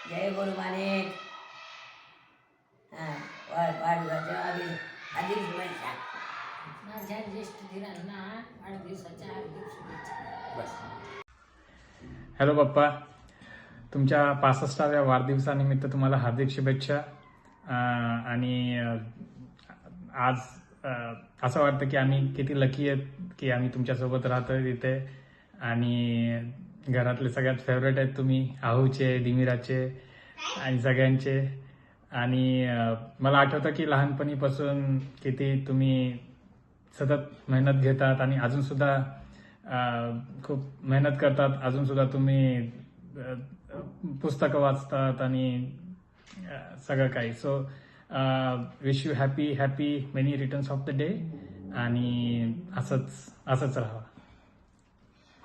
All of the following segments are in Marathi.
जय गुरु माणिक. वाढदिवसाच्या अधिक शुभेच्छा. माझ्या ज्येष्ठ धीरांना वाढदिवसाच्या हार्दिक शुभेच्छा. हॅलो पप्पा, तुमच्या 65व्या वाढदिवसानिमित्त तुम्हाला हार्दिक शुभेच्छा. आणि आज असं वाटतं की आम्ही किती लकी आहेत की आम्ही तुमच्यासोबत राहतो इथे. आणि घरातले सगळ्यात फेवरेट आहेत तुम्ही, आहूचे, दिमिराचे आणि सगळ्यांचे. आणि मला आठवतं की लहानपणीपासून किती तुम्ही सतत मेहनत घेतात आणि अजूनसुद्धा खूप मेहनत करतात. अजूनसुद्धा तुम्ही पुस्तकं वाचतात आणि सगळं काही. So wish you happy many returns of the day. आणि असंच राहा.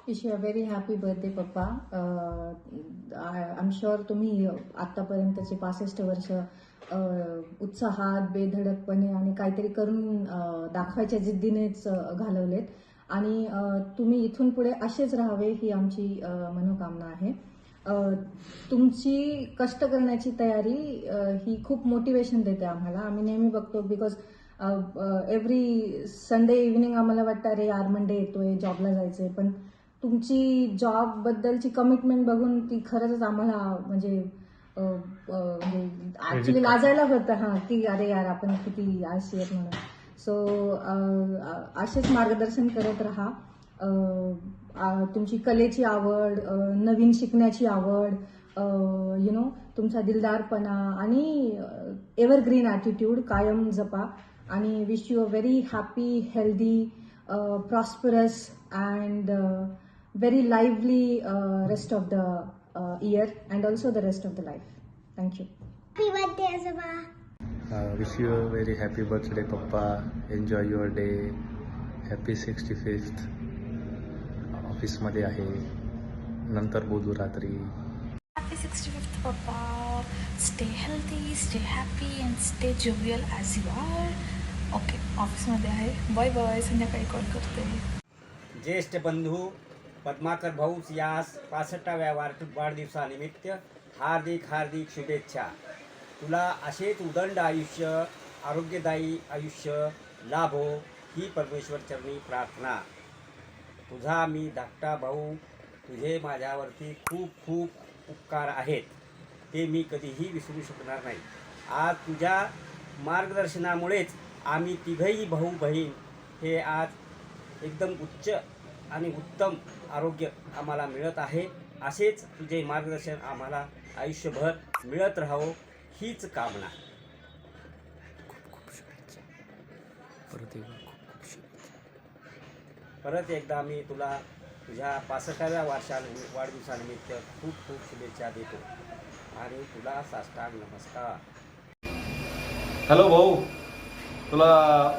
Wish you a very happy birthday पप्पा. आय एम शुअर तुम्ही आत्तापर्यंतचे 65 वर्ष उत्साहात, बेधडकपणे आणि काहीतरी करून दाखवायच्या जिद्दीनेच घालवलेत. आणि तुम्ही इथून पुढे असेच राहावे ही आमची मनोकामना आहे. तुमची कष्ट करण्याची तयारी ही खूप मोटिवेशन देते आम्हाला. आम्ही नेहमी बघतो बिकॉज एव्हरी संडे इव्हिनिंग आम्हाला वाटतं अरे यार मंडे येतोय, जॉबला जायचंय. पण तुमची जॉबबद्दलची कमिटमेंट बघून ती खरंच आम्हाला म्हणजे ऍक्च्युली लाजायला होतं हां की अरे यार आपण किती आळशी आहेत म्हणून. सो असेच मार्गदर्शन करत राहा. तुमची कलेची आवड, नवीन शिकण्याची आवड, तुमचा दिलदारपणा आणि एव्हरग्रीन ॲटिट्यूड कायम जपा. आणि wish you a very happy, healthy, prosperous and very lively rest of the year and also the rest of the life. Thank you. Happy birthday, Azaba. Wish you a very happy birthday, Papa. Enjoy your day. Happy 65th. ऑफिसमध्ये आहे, नंतर बोलू रात्री. Happy 65th, Papa. Stay healthy, stay happy and stay jovial as you are. Okay, ऑफिसमध्ये आहे. Bye bye. संध्याकाळी कॉल करते. ज्येष्ठ बंधू पद्माकर भाऊस यास 65व्या वाढदिवसानिमित्त हार्दिक हार्दिक शुभेच्छा. तुला असेच उदंड आयुष्य, आरोग्यदायी आयुष्य लाभो ही परमेश्वर चरणी प्रार्थना. तुझा मी धाकटा भाऊ, तुझे माझ्यावरती खूप खूप उपकार आहेत, ते मी कधीही विसरू शकणार नाही. आज तुझ्या मार्गदर्शनामुळेच आम्ही तिघही भाऊ बहीण हे आज एकदम उच्च आणि उत्तम आरोग्य आम्हाला मिळत आहे. असेच तुझे मार्गदर्शन आम्हाला आयुष्यभर मिळत राहो हीच कामना. परत एकदा मी तुला तुझ्या 65व्या वाढदिवसानिमित्त खूप खूप शुभेच्छा देतो आणि तुला साष्टांग नमस्कार. हॅलो भाऊ, तुला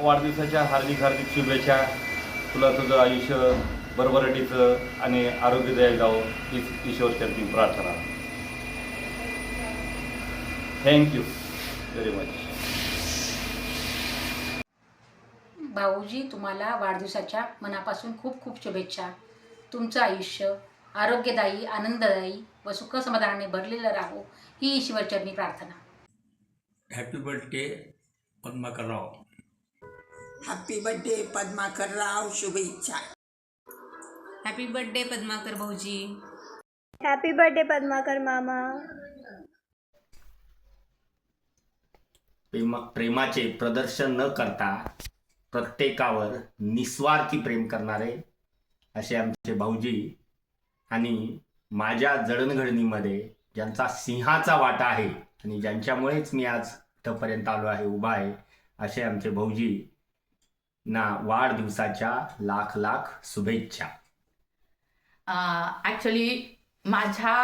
वाढदिवसाच्या हार्दिक हार्दिक शुभेच्छा. तुला तुझं आयुष्य भरभराटीचं आणि आरोग्यदायी जावं हीच ईश्वरचरणी प्रार्थना. Thank you very much. भाऊजी, तुम्हाला वाढदिवसाच्या मनापासून खूप खूप शुभेच्छा. तुमचं आयुष्य आरोग्यदायी, आनंददायी व सुख समाधानाने भरलेलं राहो ही ईश्वरचरणी प्रार्थना. Happy birthday Padmakarrao. Happy birthday Padmakarrao, शुभेच्छा. हॅपी बर्थडे पद्माकर भाऊजी. हॅपी बर्थडे पद्माकर मामा. प्रेमाचे प्रदर्शन न करता प्रत्येकावर निस्वार्थी प्रेम करणारे असे आमचे भाऊजी. आणि माझ्या जडणघडणीमध्ये ज्यांचा सिंहाचा वाटा आहे आणि ज्यांच्यामुळेच मी आज इथंपर्यंत आलो आहे, उभा आहे, असे आमचे भाऊजी ना वाढदिवसाच्या लाख लाख शुभेच्छा. ॲक्च्युली माझ्या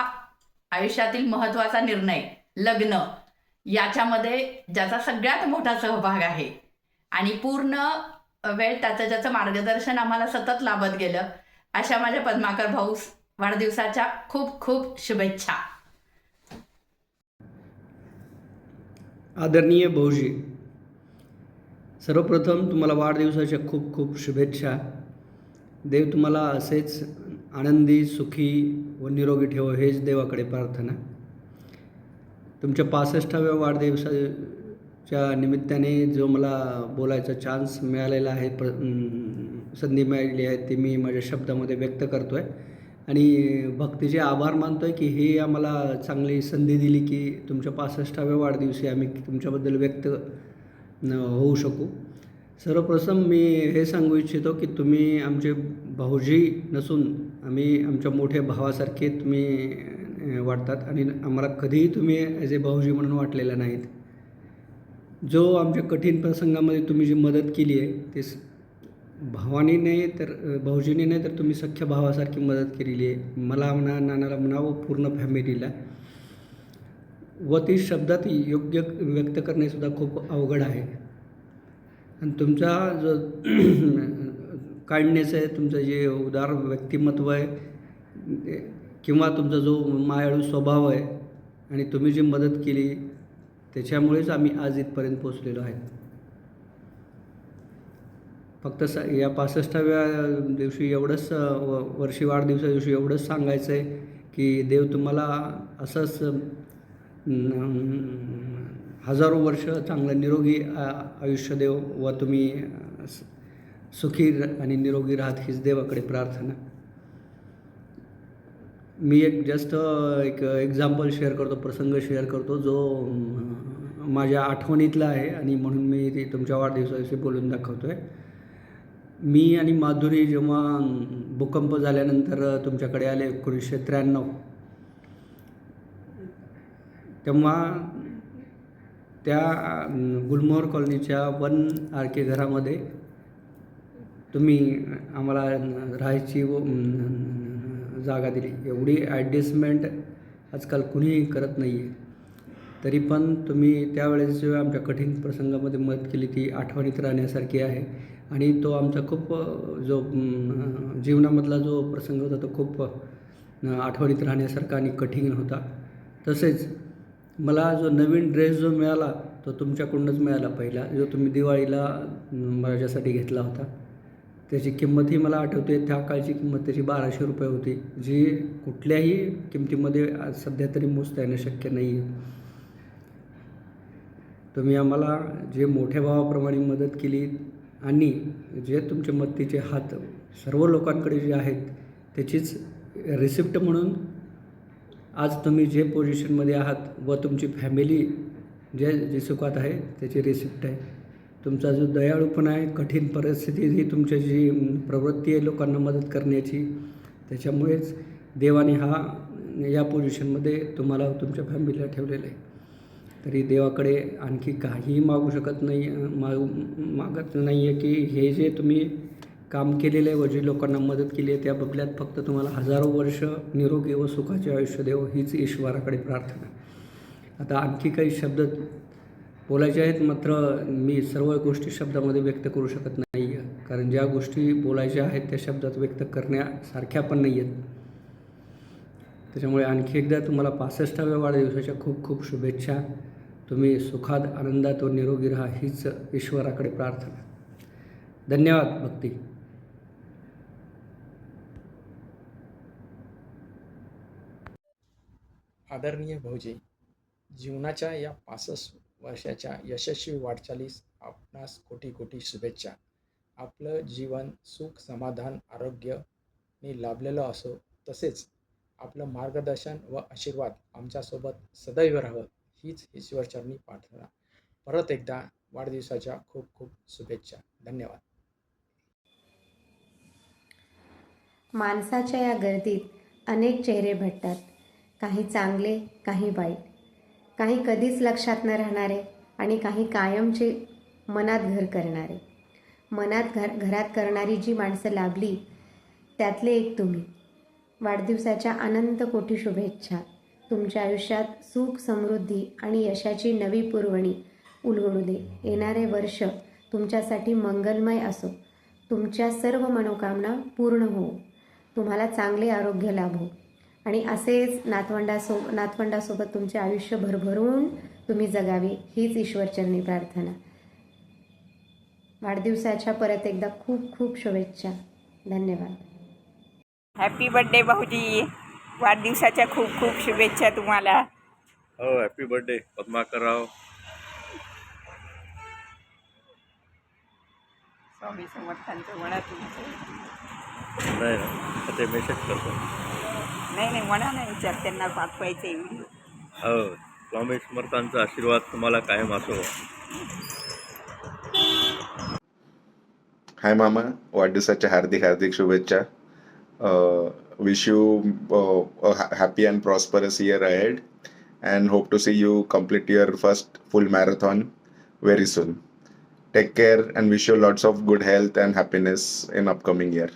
आयुष्यातील महत्त्वाचा निर्णय लग्न याच्यामध्ये ज्याचा सगळ्यात मोठा सहभाग आहे आणि पूर्ण वेळ त्याचं मार्गदर्शन आम्हाला सतत लाभत गेलं अशा माझ्या पद्माकर भाऊस वाढदिवसाच्या खूप खूप शुभेच्छा. आदरणीय भाऊजी, सर्वप्रथम तुम्हाला वाढदिवसाच्या खूप खूप शुभेच्छा. देव तुम्हाला असेच आनंदी, सुखी व निरोगी ठेवो हेच देवाकडे प्रार्थना. तुमच्या 65व्या वाढदिवसाच्या निमित्ताने जो मला बोलायचा चान्स मिळालेला आहे, संधी मिळालेली आहे, ती मी माझ्या शब्दामध्ये व्यक्त करतो आहे आणि भक्तीचे आभार मानतो आहे की ही आम्हाला चांगली संधी दिली की तुमच्या 65व्या वाढदिवशी आम्ही तुमच्याबद्दल व्यक्त होऊ शकू. सर्वप्रथम मी हे सांगू इच्छितो की तुम्ही आमचे भाऊजी नसून आम्ही आमच्या मोठ्या भावासारखे तुम्ही वाटतात आणि आम्हाला कधीही तुम्ही ॲज ए भाऊजी म्हणून वाटलेला नाहीत. जो आमच्या कठीण प्रसंगामध्ये तुम्ही जी मदत केली आहे ते भावाने नाही तर भाऊजीने नाही तर तुम्ही सख्ख्या भावासारखी मदत केलेली आहे. मला म्हणा, नानाला म्हणा व पूर्ण फॅमिलीला. व ती शब्दात योग्य व्यक्त करणेसुद्धा खूप अवघड आहे. आणि तुमचा जो काइंडनेस आहे, तुमचं जे उदार व्यक्तिमत्व आहे किंवा तुमचा जो मायाळू स्वभाव आहे आणि तुम्ही जी मदत केली त्याच्यामुळेच आम्ही आज इथपर्यंत पोचलेलो आहे. फक्त या 65व्या दिवशी एवढंच वर्षी वाढदिवसा दिवशी एवढंच सांगायचं आहे की देव तुम्हाला असंच हजारो वर्ष चांगलं निरोगी आयुष्य देव व तुम्ही सुखी आणि निरोगी राहत हीच देवाकडे प्रार्थना. मी एक एक्झाम्पल शेअर करतो, प्रसंग शेअर करतो जो माझ्या आठवणीतला आहे आणि म्हणून मी ते तुमच्या वाढदिवसाविषयी बोलून दाखवतो आहे. मी आणि माधुरी जेव्हा भूकंप झाल्यानंतर तुमच्याकडे आले 1993, तेव्हा त्या गुलमोहर कॉलनीच्या 1 RK घरामध्ये तुम्ही आम्हाला राहायची जागा दिली. एवढी ॲडजस्टमेंट आजकाल कुणीही करत नाही आहे. तरी पण तुम्ही त्यावेळेस जो आमच्या कठीण प्रसंगामध्ये मदत केली ती आठवणीत राहण्यासारखी आहे आणि तो आमचा खूप जो जीवनामधला जो प्रसंग होता तो खूप आठवणीत राहण्यासारखा आणि कठीण होता. तसेच मला जो नवीन ड्रेस जो मिळाला तो तुमच्याकडूनच मिळाला. पहिला जो तुम्ही दिवाळीला माझ्यासाठी घेतला होता त्याची किंमतही मला आठवते. त्या काळची किंमत त्याची 1200 रुपये होती, जी कुठल्याही किमतीमध्ये सध्या तरी मोजता येणं शक्य नाही आहे. तुम्ही आम्हाला जे मोठ्या भावाप्रमाणे मदत केली आणि जे तुमचे मदतीचे हात सर्व लोकांकडे जे आहेत त्याचीच रिसिप्ट म्हणून आज तुम्ही जे पोझिशनमध्ये आहात व तुमची फॅमिली जे सुखात आहे त्याची रिसिप्ट आहे. तुमचा जो दयाळूपणा आहे, कठीण परिस्थिती ही तुमची जी प्रवृत्ती आहे लोकांना मदत करण्याची, त्याच्यामुळेच देवाने या पोझिशनमध्ये तुम्हाला तुमच्या फॅमिलीला ठेवलेलं आहे. तरी देवाकडे आणखी काहीही मागू शकत नाही, मागत नाही आहे की हे जे तुम्ही काम केलेलं आहे व जी लोकांना मदत केली आहे त्या बदल्यात फक्त तुम्हाला हजारो वर्ष निरोगी व सुखाचे आयुष्य देव हीच ईश्वराकडे प्रार्थना. आता आणखी काही शब्द बोलायचे आहेत, मात्र मी सर्व गोष्टी शब्दामध्ये व्यक्त करू शकत नाही आहे, कारण ज्या गोष्टी बोलायच्या आहेत त्या शब्दात व्यक्त करण्यासारख्या पण नाही आहेत. त्याच्यामुळे आणखी एकदा तुम्हाला 65व्या वाढदिवसाच्या खूप खूप शुभेच्छा. तुम्ही सुखात, आनंदात व निरोगी राहा हीच ईश्वराकडे प्रार्थना. धन्यवाद भक्ती. आदरणीय भाऊजी, जीवनाच्या या 65 वर्षाच्या यशस्वी वाटचालीस आपणास कोटी कोटी शुभेच्छा. आपलं जीवन सुख, समाधान, आरोग्याने लाभलेलं असो, तसेच आपलं मार्गदर्शन व आशीर्वाद आमच्यासोबत सदैव राहावं हीच ईश्वरचरणी प्रार्थना. परत एकदा वाढदिवसाच्या खूप खूप शुभेच्छा. धन्यवाद. माणसाच्या या गर्दीत अनेक चेहरे भेटतात, काही चांगले, काही वाईट, काही कधीच लक्षात न राहणारे आणि काही कायमचे मनात घर करणारे. मनात घरात करणारी जी माणसं लाभली त्यातले एक तुम्ही. वाढदिवसाच्या अनंत कोटी शुभेच्छा. तुमच्या आयुष्यात सुख, समृद्धी आणि यशाची नवी पुरवणी उलगडू दे. येणारे वर्ष तुमच्यासाठी मंगलमय असो. तुमच्या सर्व मनोकामना पूर्ण हो. तुम्हाला चांगले आरोग्य लाभो आणि असेच नातवंडासोबत तुमचे आयुष्य भरभरून तुम्ही जगावे हीच ईश्वरचरणी प्रार्थना. वाढदिवसाच्या परत एकदा खूप खूप शुभेच्छा. धन्यवाद. हॅपी बर्थडे भाऊजी. वाढदिवसाच्या खूप खूप शुभेच्छा तुम्हाला. हो हॅपी बर्थडे पद्माकरराव. स्वामी समर्थांचं म्हणा तुमचं. नाही ना ते मेसेज करतो. नाही म्हणा नाही विचार त्यांना पाठवायचे व्हिडिओ. हो स्वामी समर्थांचा आशीर्वाद तुम्हाला कायम असो. हाय मामा, वाढदिवसाच्या हार्दिक हार्दिक शुभेच्छा. Wish you happy and prosperous year ahead and hope to see you complete your first full marathon very soon. Take care and wish you lots of good health and happiness in upcoming year.